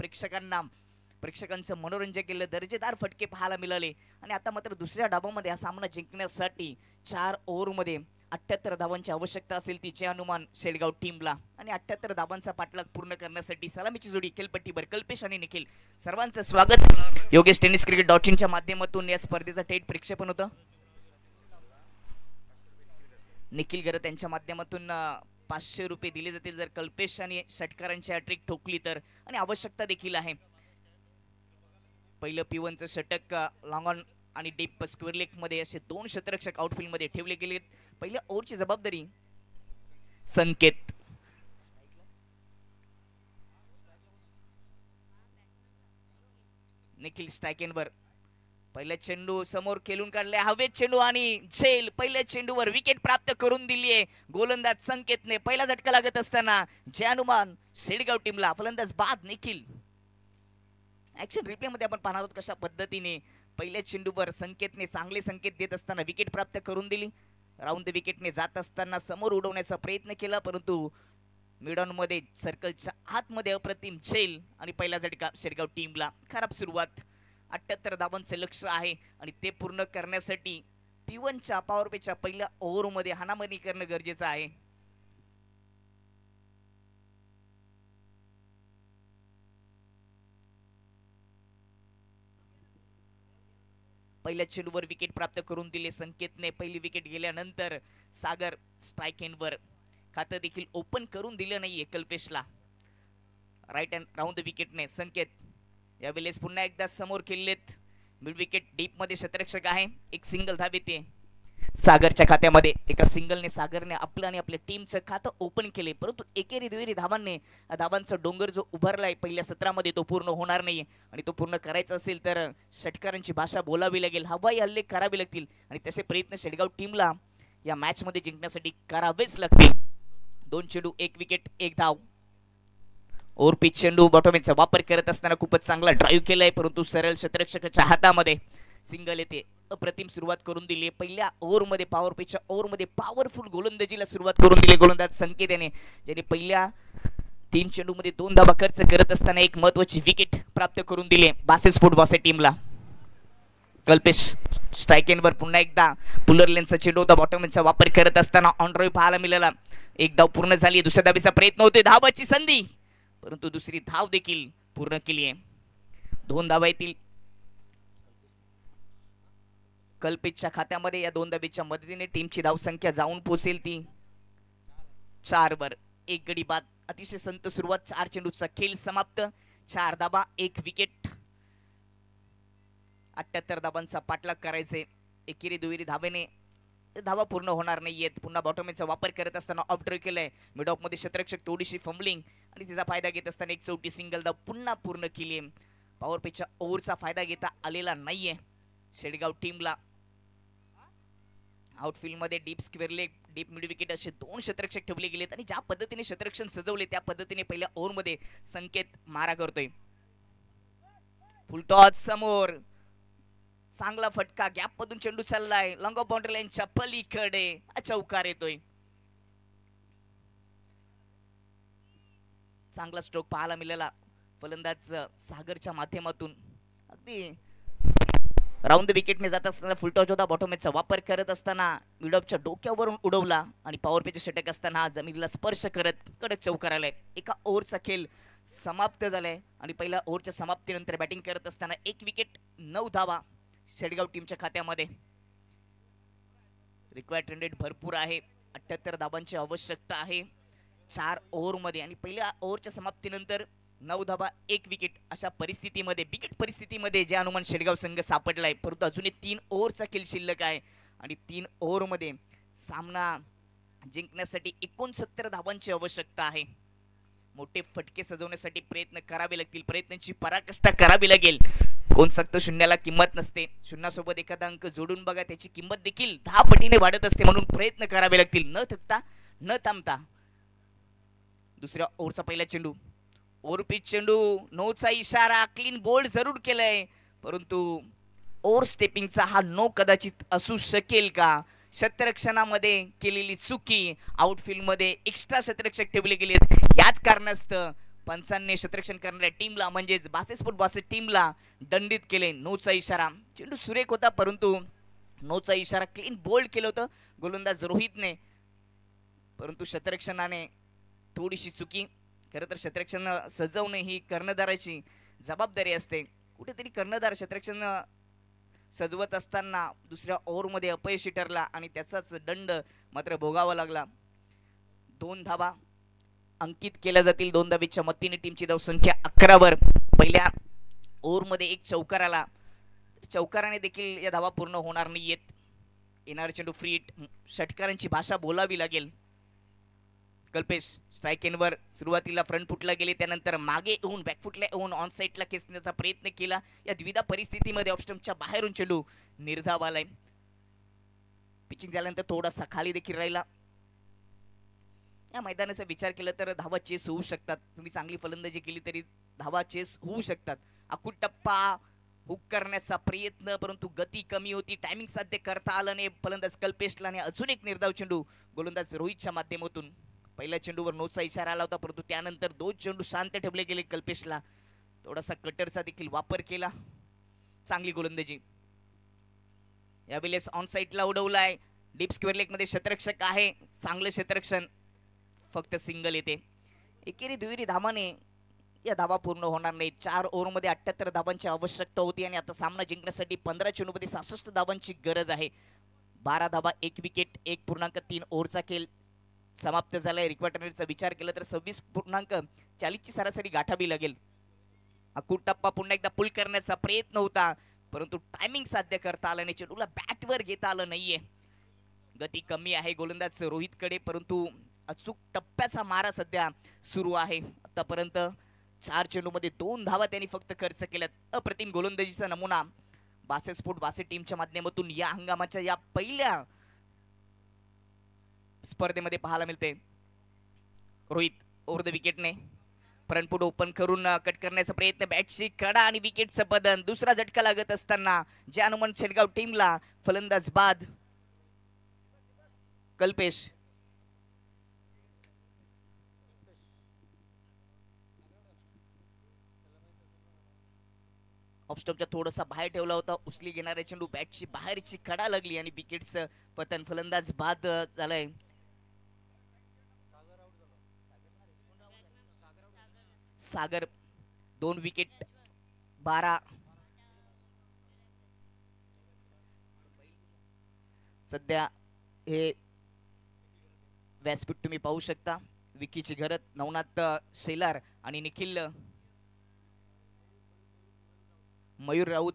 प्रेक्षकांचं मनोरंजन केलं, दर्जेदार फटके पाहायला मिळाले. आणि आता मात्र दुसऱ्या डावामध्ये हा सामना जिंकण्यासाठी 4 ओव्हरमध्ये 78 धावांची आवश्यकता असेल तिचे अनुमान शेडगाव टीमला. आणि 78 धावांचा पाठलाग पूर्ण करण्यासाठी सलामीची जोडी खेलपट्टीवर कल्पेश आणि निखिल. सर्वांचं स्वागत. योगेश टेनिस क्रिकेट .inच्या माध्यमातून या स्पर्धेचं थेट प्रक्षेपण होतं. निखिल घरत यांच्या माध्यमातून 500 रुपये दिले जातील जर कल्पेश आणि षटकारांची हॅट्रिक ठोकली तर, आणि आवश्यकता देखील आहे. पहिलं P1चं षटक लॉंग ऑन आणि डीप स्क्वेअर लेग मध्ये असे 2 क्षेत्ररक्षक आउटफील्ड मध्ये ठेवले गेले. पहिल्या ओव्हरची जबाबदारी संकेत. निखिल स्ट्रायकेनवर पहिला चेंडू समोर खेळून काढले, हवेत चेंडू आणि झेल. पहिल्या चेंडूवर विकेट प्राप्त करून दिली आहे गोलंदाज संकेतने. पहिला झटका लागत असताना जयानुमान शेडगाव टीमला. फलंदाज बाद निखिल. ऍक्शन रिप्ले मध्ये आपण पाहणार आहोत कशा पद्धतीने पहिल्या चेंडूवर संकेतने चांगले संकेत देत असताना विकेट प्राप्त करून दिली. राऊंड द विकेटने जात असताना समोर उडवण्याचा प्रयत्न केला, परंतु मिडॉन मध्ये सर्कलच्या आतमध्ये अप्रतिम झेल आणि पहिला झटका शेडगाव टीमला. खराब सुरुवात. 78 धावांचे लक्ष आहे आणि ते पूर्ण करण्यासाठी P1च्या पॉवर पेच्या पहिल्या ओव्हर मध्ये हाणामारी करणं गरजेचं आहे. पहिल्या चेंडूवर विकेट प्राप्त करून दिले संकेतने. पहिली विकेट गेल्यानंतर सागर स्ट्राइक एंडवर खातं देखील ओपन करून दिलं नाहीये कल्पेशला. राईट हँड राऊंड द विकेटने संकेत यावेळेस पुन्हा एकदा समोर खेळलेत. मिड विकेट डीप मध्ये क्षेत्ररक्षक आहे. एक सिंगल धाव येते सागरच्या खात्यामध्ये. एका सिंगलने सागरने आपलं आणि आपल्या टीमचं खातं ओपन केले, परंतु एकेरी दुहेरी धावांचा डोंगर जो उभारलाय पहिल्या सत्रामध्ये तो पूर्ण होणार नाही. आणि तो पूर्ण करायचा असेल तर षटकारांची भाषा बोलावी लागेल, हवाई हल्ले करावे लागतील आणि तसे प्रयत्न शेडगाव टीमला या मॅच मध्ये जिंकण्यासाठी करावेच लागतील. 2 चेंडू 1 विकेट 1 धाव. ओव्हर पिच चेंडू बॉटॉमिनचा वापर करत असताना खूपच चांगला ड्राईव्ह केलाय, परंतु सरळ क्षेत्ररक्षकाच्या हातामध्ये सिंगल येते. अप्रतिम सुरुवात करून दिली पहिल्या ओव्हर मध्ये. पॉवर पिचच्या ओव्हर मध्ये पॉवरफुल गोलंदाजीला सुरुवात करून दिली गोलंदाज संकेत याने, ज्याने पहिल्या 3 चेंडू मध्ये 2 धावा खर्च करत असताना एक महत्वाची विकेट प्राप्त करून दिले बासेल स्पोर्ट बॉसे टीमला. कल्पेश स्ट्राइक एंडवर पुन्हा एकदा पुलर लेनचा चेंडू होता, बॉटॉमिनचा वापर करत असताना ऑन ड्राईव्ह पाहायला मिळाला. एक धाव पूर्ण झाली. दुसऱ्या धावेचा प्रयत्न होतोय, धावाची संधी, परंतु दुसरी धाव देखील पूर्ण केली आहे. 2 धावा येतील कल्पेशच्या खात्यामध्ये. या 2 धावेच्या मदतीने टीमची धावसंख्या जाऊन पोहोचेल ती 4 वर. 1 गडी बाद. अतिशय संत सुरुवात. 4 चेंडूचा खेळ समाप्त. 4 धावा 1 विकेट. 78 धावांचा पाठलाग करायचे. एकेरी दुहेरी धावेने धावा पूर्ण होणार नाहीयेत. पुन्हा बॉटॉमिनचा वापर करत असताना ऑफ ड्राईव्ह केलाय. मिड ऑफ मध्ये क्षेत्ररक्षक थोडीशी फंबलिंग आणि तिचा फायदा घेत असताना एक चौटी सिंगल धाव पुन्हा पूर्ण केली. पॉवर पेच्या ओव्हरचा फायदा घेता आलेला नाहीये शेडगाव टीमला. आउटफील्ड मध्ये deep square leg deep mid wicket असे 2 क्षेत्ररक्षक ठेवले गेलेत आणि ज्या पद्धतीने क्षेत्ररक्षण सजवले त्या पद्धतीने पहिल्या ओव्हर मध्ये संकेत मारा करतोय. फुलटॉस समोर चांगला फटका. गॅप मधून चेंडू चाललाय लॉंग ऑफ बाउंड्री लाईनच्या पलीकडे. चौकार येतोय. चांगला स्ट्रोक पाहायला मिळाला फलंदाज सागरच्या माध्यमातून. अगदी राऊंड द विकेटने जात असताना फुलटॉस होता, बॉटॉमिनचा वापर करत असताना मिड ऑफच्या डोक्यावरून उडवला आणि पॉवर पेचे षटक असताना जमिनीला स्पर्श करत कडक चौकार आलाय. एका ओव्हरचा खेळ समाप्त झालाय आणि पहिल्या ओव्हरच्या समाप्तीनंतर बॅटिंग करत असताना 1 विकेट 9 धावा शेडगाव टीमच्या खात्यामध्ये. रिक्वायर्ड रन रेट भरपूर आहे. 78 धावांची आवश्यकता आहे 4 ओव्हर मध्ये आणि पहिल्या ओव्हरच्या समाप्तीनंतर 9 धावा 1 विकेट अशा परिस्थितीमध्ये बिकट परिस्थितीमध्ये जे अनुमान शेडगाव संघ सापडलाय, परंतु अजूनही 3 ओव्हरचा खेळ शिल्लक आहे आणि 3 ओव्हर मध्ये सामना जिंकण्यासाठी 69 धावांची आवश्यकता आहे. मोठे फटके सजवण्यासाठी प्रयत्न करावे लागतील. प्रयत्नांची पराकाष्ठा करावी लागेल. कोण सांगतो शून्याला किंमत नसते. शून्यासोबत एखादा अंक जोडून बघा, त्याची किंमत देखील 10 पटीने वाढत असते. म्हणून प्रयत्न करावे लागतील न थकता न थांबता. दुसऱ्या ओव्हरचा पहिला चेंडू. ओव्हर पिच चेंडू. नोचा इशारा. क्लीन बोल्ड जरूर केलाय, परंतु ओव्हर स्टेपिंगचा हा नो कदाचित असू शकेल का? क्षेत्ररक्षणामध्ये केलेली चुकी. आउटफील्ड मध्ये एक्स्ट्रा क्षेत्ररक्षक ठेवले गेलेत. याच कारणास्तव पंचांनी क्षेत्ररक्षण करणाऱ्या टीमला म्हणजेच बासेल स्पोर्ट बॉसे टीमला दंडित केले. नोचा इशारा. चेंडू सुरेख होता, परंतु नोचा इशारा क्लीन बोल्ड केलं होतं गोलंदाज रोहितने, परंतु क्षेत्ररक्षणाने थोडीशी चुकी. खरं तर क्षेत्ररक्षण सजवणे ही कर्णधाराची जबाबदारी असते. कुठेतरी कर्णधार क्षेत्ररक्षण सजवत असताना दुसऱ्या ओव्हरमध्ये अपयशी ठरला आणि त्याचाच दंड मात्र भोगावा लागला. 2 धावा अंकित केल्या जातील. 2 धावेच्या मतीने टीमची धावसंख्या 11 वर. पहिल्या ओव्हरमध्ये एक चौकार आला, चौकाराने देखील या धावा पूर्ण होणार नाहीयेत. येणार चेंडू फ्री हिट. षटकारांची भाषा बोलावी लागेल. कल्पेश स्ट्राईक एंडवर सुरुवातीला फ्रंट फुटला गेले, त्यानंतर मागे येऊन बॅकफुटला येऊन ऑन साईडला खेचण्याचा प्रयत्न केला. या द्विधा परिस्थितीमध्ये ऑफस्टंपच्या बाहेरून चेंडू निर्धाव आलाय. पिचिंग झाल्यानंतर थोडासा खाली देखील राहिला. या मैदानाचा विचार केला तर धावा चेस होऊ शकतात. तुम्ही चांगली फलंदाजी केली तरी धावा चेस होऊ शकतात. अकुट टप्पा हुक करण्याचा प्रयत्न, परंतु गती कमी होती, टायमिंग साध्य करता आलं नाही फलंदाज कल्पेशला. आणि अजून एक निर्धाव चेंडू गोलंदाज रोहितच्या माध्यमातून. पहिल्या चेंडूवर नोचा इशारा आला होता, परंतु त्यानंतर 2 चेंडू शांत ठेवले गेले. कल्पेशला थोडासा कटरचा देखील वापर केला. चांगली गोलंदाजी. यावेळेस ऑन साईडला उडवलाय. डीप स्क्वेअर लेग मध्ये क्षेत्ररक्षक आहे, चांगलं क्षेत्ररक्षण, फक्त सिंगल येते. एकेरी दुहेरी धावाने या धावा पूर्ण होणार नाही. 4 ओव्हरमध्ये 78 धावांची आवश्यकता होती आणि आता सामना जिंकण्यासाठी 15 चेंडूमध्ये 66 धावांची गरज आहे. 12 धावा, 1 विकेट, 1.3 ओव्हरचा खेळ समाप्त झालाय. रिक्वायरमेंटचा विचार केला तर 26.40 ची सरासरी गाठावी लागेल. अकुट टप्पा पुन्हा एकदा पुल करण्याचा प्रयत्न होता, परंतु टायमिंग साध्य करता आलं नाही. चेंडूला बॅटवर घेता आलं नाहीये. गती कमी आहे गोलंदाज रोहितकडे, परंतु अचूक टप्प्याचा मारा सध्या सुरू आहे. आतापर्यंत 4 चेंडूमध्ये 2 धावा त्यांनी फक्त खर्च केल्यात. अप्रतिम गोलंदाजीचा नमुना बासे टीमच्या माध्यमातून या हंगामाच्या या पहिल्या स्पर्धेमध्ये पाहायला मिळते. रोहित ओव्हर द विकेटने फ्रंट फूट ओपन करून कट करण्याचा प्रयत्न, बॅटची कडा आणि विकेटचं बदन. दुसरा झटका लागत असताना जानमन शेडगाव टीमला फलंदाज बाद. कल्पेश ऑफस्टॉपच्या थोडासा बाहेर ठेवला होता. उचली घेणाऱ्या चेंडू बॅटची बाहेरची कडा लागली आणि विकेटचं पतन. फलंदाज बाद झालाय. सागर 2 विकेट 12. सध्या हे व्यासपीठ तुम्ही पाहू शकता. विकीची घरत, नवनाथ शेलार आणि निखिल मयूर राऊत.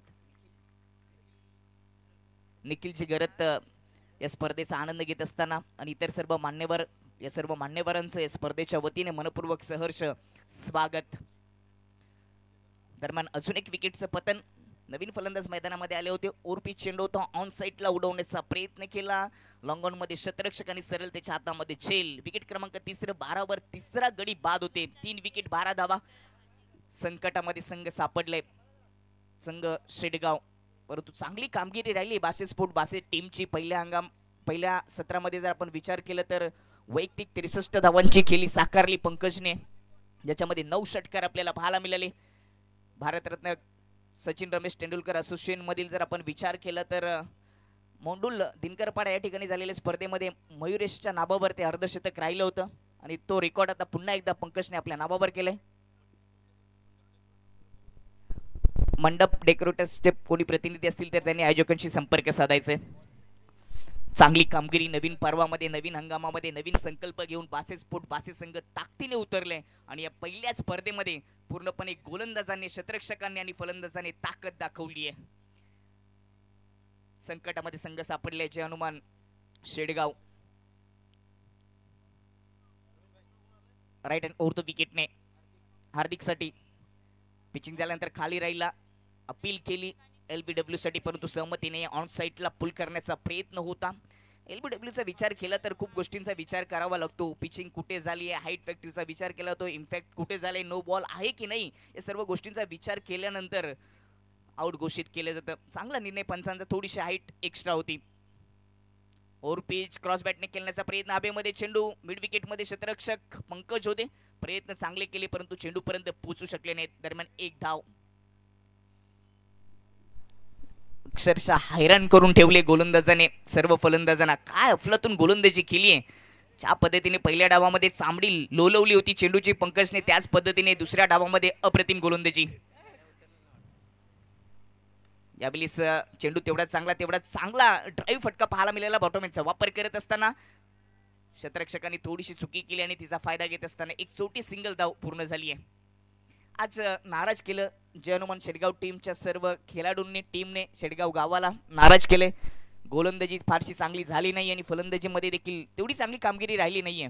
निखिलची घरत या स्पर्धेचा आनंद घेत असताना आणि इतर सर्व मान्यवर, या सर्व मान्यवरांचं या स्पर्धेच्या वतीने मनपूर्वक सहर्ष स्वागत. दरम्यान अजून एक विकेटचं पतन. नवीन फलंदाज मैदानामध्ये आले होते. ओरपी चेंडू होता, ऑन साईडला उडवण्याचा प्रयत्न केला. लॉंग ऑन मध्ये क्षेत्ररक्षकांनी सरळतेच्या हातामध्ये झेल. विकेट क्रमांक 3 12 वर तिसरा गडी बाद होते. 3 विकेट 12 धावा. संकटामध्ये संघ सापडले, संघ शेडगाव, परंतु चांगली कामगिरी राहिली बासे टीमची. पहिल्या सत्रामध्ये जर आपण विचार केला तर वैयक्तिक 63 धावांची खेळी साकारली पंकजने, ज्याच्यामध्ये 9 षटकार आपल्याला पाहायला मिळाले. भारतरत्न सचिन रमेश तेंडुलकर असोसिएशन मधील जर आपण विचार केला तर मोंडुल दिनकरपाडा या ठिकाणी झालेल्या स्पर्धेमध्ये मयुरेशच्या नावावर ते अर्धशतक राहिलं होतं आणि तो रेकॉर्ड आता पुन्हा एकदा पंकजने आपल्या नावावर केलाय. मंडप डेकोरेटर्सचे कोणी प्रतिनिधी असतील तर त्यांनी आयोजकांशी संपर्क साधायचे. चांगली कामगिरी. नवीन पर्वामध्ये, नवीन हंगामामध्ये नवीन संकल्प घेऊन बासे संघ ताकदीने उतरले आणि या पहिल्या स्पर्धेमध्ये पूर्णपणे गोलंदाजांनी, क्षेत्ररक्षकांनी आणि फलंदाजांनी ताकद दाखवली आहे. संकटामध्ये संघ सापडले जे Hanuman Shedgaon. Right hand over the विकेटने हार्दिकसाठी पिचिंग झाल्यानंतर खाली राहिला. अपील केली LBW साठी, परंतु सहमतीने ऑन साईडला पुल करण्याचा प्रयत्न होता. LBW चा विचार केला तर खूप गोष्टींचा विचार करावा लागतो. पिचिंग कुठे झाली आहे, हाईट फॅक्टरीचा विचार केला तो, इम्पॅक्ट कुठे झाले, नो बॉल आहे की नाही, या सर्व गोष्टींचा विचार केल्यानंतर आउट घोषित केलं जातं. चांगला निर्णय पंचांचा. थोडीशी हाईट एक्स्ट्रा होती. ओव्हर पिच क्रॉस बॅटने खेळण्याचा प्रयत्न. हवेमध्ये चेंडू. मिड विकेट मध्ये क्षेत्ररक्षक पंकज होते. प्रयत्न चांगले केले परंतु चेंडू पर्यंत पोहोचू शकले नाहीत. दरम्यान 1 धाव. अक्षरशः हैराण करून ठेवले गोलंदाजाने सर्व फलंदाजांना. काय अफलातून गोलंदाजी केली आहे. ज्या पद्धतीने पहिल्या डावामध्ये चांबडी लोलवली होती चेंडूची पंकजने, त्याच पद्धतीने दुसऱ्या डावामध्ये अप्रतिम गोलंदाजी. यावेळेस चेंडू तेवढा चांगला ड्राईव्ह फटका पाहायला मिळाला. बॉटमॅनचा वापर करत असताना क्षेत्ररक्षकांनी थोडीशी चुकी केली आणि तिचा फायदा घेत असताना एक छोटी सिंगल धाव पूर्ण झाली आहे. आज नाराज केलं जय हनुमान शेडगाव टीमच्या सर्व खेळाडूंनी, टीमने शेडगाव गावाला नाराज केले. गोलंदाजी फारशी चांगली झाली नाही आणि फलंदाजीमध्ये देखील तेवढी चांगली कामगिरी राहिली नाहीये.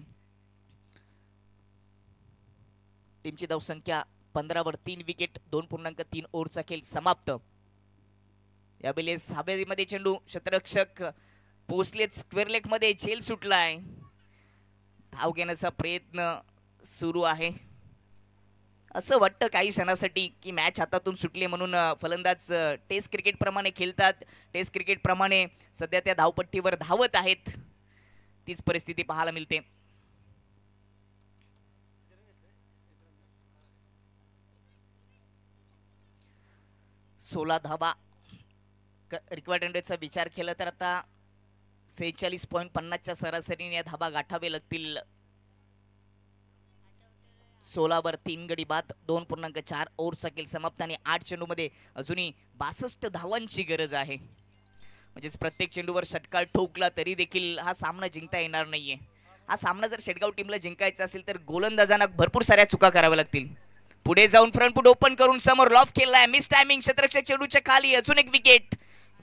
टीमची धावसंख्या 15 वर 3 विकेट, 2.3 ओव्हरचा खेळ समाप्त. यावेळेस हवेमध्ये चेंडू, क्षेत्ररक्षक पोचलेत स्क्वेअर लेग मध्ये, झेल सुटलाय. धाव घेण्याचा प्रयत्न सुरू आहे. असं वाटतं काही क्षणासाठी की मॅच हातातून सुटली म्हणून फलंदाज टेस्ट क्रिकेट प्रमाणे खेळतात, टेस्ट क्रिकेट प्रमाणे सध्या त्या धावपट्टीवर धावत आहेत. तीच परिस्थिती पाहायला मिळते. सोळा धावा रिक्वायर्ड रनचा विचार केला तर आता 46.50च्या सरासरीने या धावा गाठावे लागतील. 16 वर 3 गडी बाद, 2.4 ओव्हरचा खेळ समाप्त आणि 8 चेंडूमध्ये अजूनही 62 धावांची गरज आहे. म्हणजेच प्रत्येक चेंडूवर षटकार ठोकला तरी देखील हा सामना जिंकता येणार नाहीये. हा सामना जर शेडगाव टीमला जिंकायचा असेल तर गोलंदाजांना भरपूर साऱ्या चुका कराव्या लागतील. पुढे जाऊन फ्रंट फूट ओपन करून समोर लॉफ केलाय, मिस टायमिंग, क्षेत्ररक्षक चेंडूच्या खाली, अजून एक विकेट.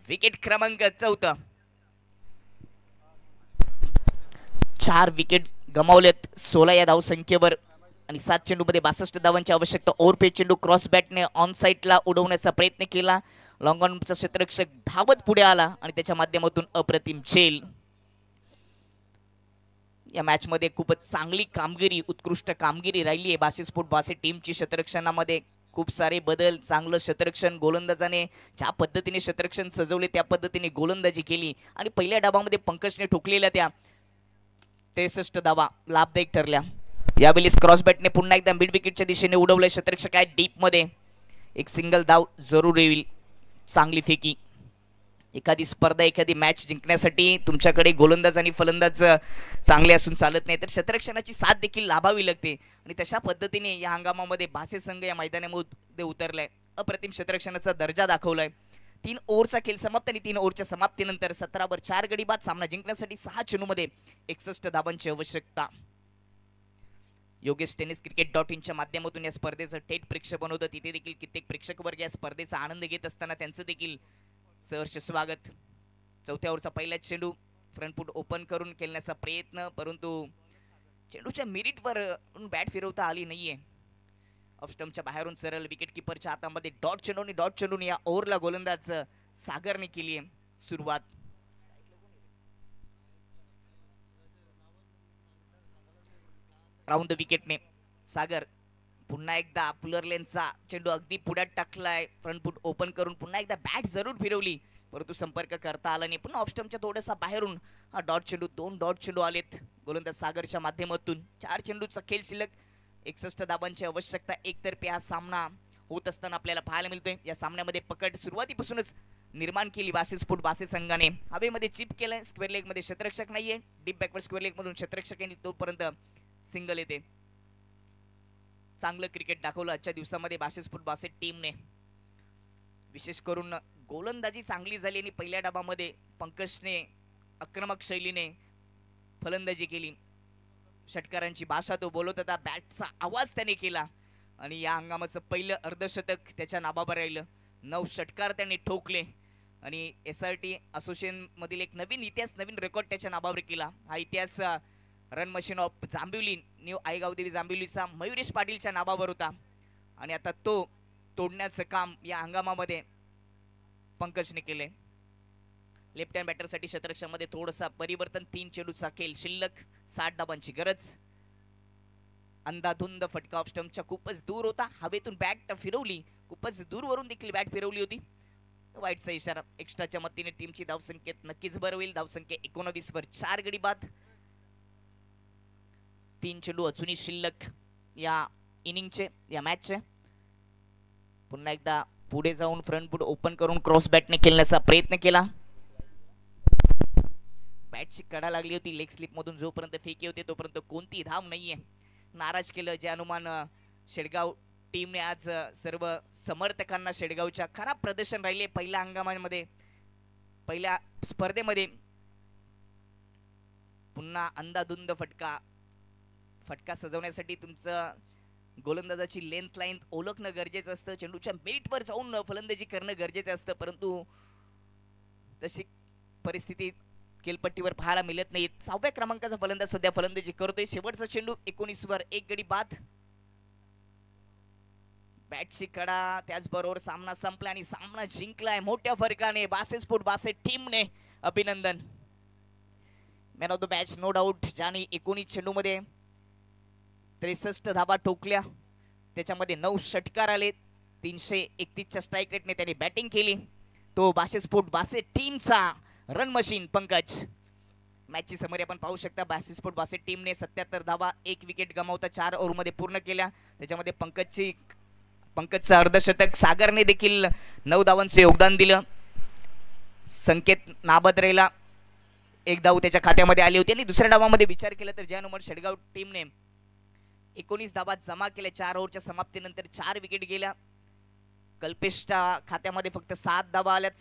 विकेट क्रमांक 4. 4 विकेट गमावलेत 16 या धावसंख्येवर आणि 7 चेंडूमध्ये 62 धावांची आवश्यकता. ओव्हरपेच चेंडू क्रॉस बॅटने ऑन साइडला उडवण्याचा प्रयत्न केला. लॉंग ऑनचा क्षेत्ररक्षक धावत पुढे आला आणि त्याच्या माध्यमातून अप्रतिम झेल. या मॅच मध्ये खूपच चांगली कामगिरी, उत्कृष्ट कामगिरी राहिली आहे बासे स्पोर्ट बासे टीमची. क्षेत्ररक्षणामध्ये खूप सारे बदल, चांगलं क्षेत्ररक्षण, गोलंदाजाने ज्या पद्धतीने क्षेत्ररक्षण सजवले त्या पद्धतीने गोलंदाजी केली आणि पहिल्या डावामध्ये पंकजने ठोकलेल्या त्या 63 धावा लाभदायक ठरल्या. यावेळी क्रॉस बॅटने पुन्हा एकदा मिड विकेटच्या दिशेने उडवले. क्षेत्ररक्षक आहे डीप मध्ये, एक सिंगल धाव जरूर येईल. चांगली फेकी. एखादी स्पर्धा, एखादी मॅच जिंकण्यासाठी तुमच्याकडे गोलंदाज आणि फलंदाज चांगले असून चालत नाही, तर क्षेत्ररक्षणाची साथ देखील लाभावी लागते आणि तशा पद्धतीने या हंगामामध्ये भासे संघ या मैदानामध्ये उतरलाय. अप्रतिम क्षेत्ररक्षणाचा दर्जा दाखवलाय. 3 ओव्हरचा खेळ समाप्त आणि 3 ओव्हरच्या समाप्तीनंतर 17 वर 4 गडी बाद. सामना जिंकण्यासाठी 6 चेंडूमध्ये 61 धावांची आवश्यकता. योगेश टेनिस क्रिकेट.in च्या माध्यमातून या स्पर्धेचं थेट प्रेक्षेपण होतं. तिथे देखील कित्येक प्रेक्षक वर्ग या स्पर्धेचा आनंद घेत असताना त्यांचं देखील सहर्ष स्वागत. 4थ्या ओव्हरचा पहिला चेंडू फ्रंट फूट ओपन करून खेळण्याचा प्रयत्न, परंतु चेंडूच्या मिरिटवर बॅट फिरवता आली नाहीये. ऑफ स्टंपच्या बाहेरून सरळ विकेट किपरच्या हातामध्ये डॉट चेंडून या ओव्हरला गोलंदाज सागरने केली आहे सुरुवात. राऊंड द विकेटने सागर पुन्हा एकदा पुलर लेनचा चेंडू अगदी पुढ्यात टाकलाय. फ्रंट फूट ओपन करून पुन्हा एकदा बॅट जरूर फिरवली, परंतु संपर्क करता आला नाही. पुन्हा ऑफ स्टंपच्या थोडासा बाहेरून हा डॉट चेंडू, 2 डॉट चेंडू आलेत गोलंदाज सागरच्या माध्यमातून. 4 चेंडूचा खेळ शिल्लक, 61 धावांची आवश्यकता. एकतर्फी हा सामना होत असताना आपल्याला पाहायला मिळतोय. या सामन्यामध्ये पकड सुरुवातीपासूनच निर्माण केली बासे स्पोर्ट बासे संघाने. हवेमध्ये चिप केलंय. स्क्वेअर लेग मध्ये क्षेत्ररक्षक नाहीये. डीप बॅकवर्ड स्क्वेअर लेग मधून क्षेत्ररक्षक येईल तोपर्यंत सिंगल येते. चांगलं क्रिकेट दाखवलं आजच्या दिवसामध्ये बासे स्पोर्ट बासे टीमने. विशेष करून गोलंदाजी चांगली झाली आणि पहिल्या डावामध्ये पंकजने आक्रमक शैलीने फलंदाजी केली. षटकारांची भाषा तो बोलत होता, बॅटचा आवाज त्याने केला आणि या हंगामाचं पहिलं अर्धशतक त्याच्या नावावर राहिलं. 9 षटकार त्याने ठोकले आणि SRT असोसिएशन मधील एक नवीन इतिहास, नवीन रेकॉर्ड त्याच्या नावावर केला. हा इतिहास run machine of Jambhivali, new आईगाव देवी जांभिवलीचा मयुरेश पाटीलच्या नावावर होता आणि आता तो तोडण्याचं काम या हंगामामध्ये पंकजने केले. लेफ्ट हँड बॅटरसाठी क्षेत्ररक्षणामध्ये थोडंसं परिवर्तन. 3 चेंडूचा खेळ शिल्लक, 60 धावांची गरज. अंधाधुंद फटका ऑफ स्टंपच्या खूपच दूर होता. हवेतून बॅट फिरवली, खूपच दूरवरून देखील बॅट फिरवली होती. वाईटचा इशारा. एक्स्ट्राच्या मतीने टीमची धावसंख्येत नक्कीच भर होईल. धावसंख्या 19 वर 4 गडी बाद. 3 चेंडू अजूनही शिल्लक या इनिंगचे, या मॅचचे. पुन्हा एकदा पुढे जाऊन फ्रंट फूट ओपन करून क्रॉस बॅटने खेळण्याचा प्रयत्न केला. बॅटची कडा लागली होती. लेग स्लिप मधून जोपर्यंत फेकी होते तोपर्यंत कोणती धाव नाहीये. नाराज केलं जय हनुमान शेडगाव टीमने. आज सर्व समर्थकांना शेडगावच्या खराब प्रदर्शन राहिले पहिल्या हंगामामध्ये, पहिल्या स्पर्धेमध्ये. पुन्हा अंधाधुंद फटका सजवण्यासाठी तुमचं गोलंदाजाची लेंथ लाईन ओळखणं गरजेचं असतं. चेंडूच्या मिनिटवर जाऊन फलंदाजी करणं गरजेचं असतं, परंतु तशी परिस्थिती खेळपट्टीवर पाहायला मिळत नाही. 6व्या क्रमांकाचा फलंदाज सध्या फलंदाजी करतोय. शेवटचा चेंडू 19 वर 1 गडी बाद. बॅटची कडा, त्याचबरोबर सामना संपला आणि सामना जिंकलाय मोठ्या फरकाने 62 टीमने. अभिनंदन. Man of the match no doubt, ज्याने 19 चेंडूमध्ये 63 धाबा ठोकल्या, त्याच्यामध्ये 9 षटकार आले, 331च्या स्ट्राईक रेटने त्याने बॅटिंग केली. तो 62 टीमचा रन मशीन पंकज. मॅचची समरी आपण पाहू शकता. 62 टीमने 77 धावा 1 विकेट गमावता 4 ओव्हरमध्ये पूर्ण केल्या. त्याच्यामध्ये पंकजचं अर्धशतक, सागरने देखील 9 धावांचं योगदान दिलं. संकेत नाबद्रेला 1 धाव त्याच्या खात्यामध्ये आली होती आणि दुसऱ्या डावामध्ये विचार केला तर जयनुमर शेडगाव टीमने 19 धावा जमा केल्या. 4 ओव्हरच्या समाप्तीनंतर 4 विकेट गेल्या. कल्पेशच्या खात्यामध्ये फक्त 7 धावा आल्यात.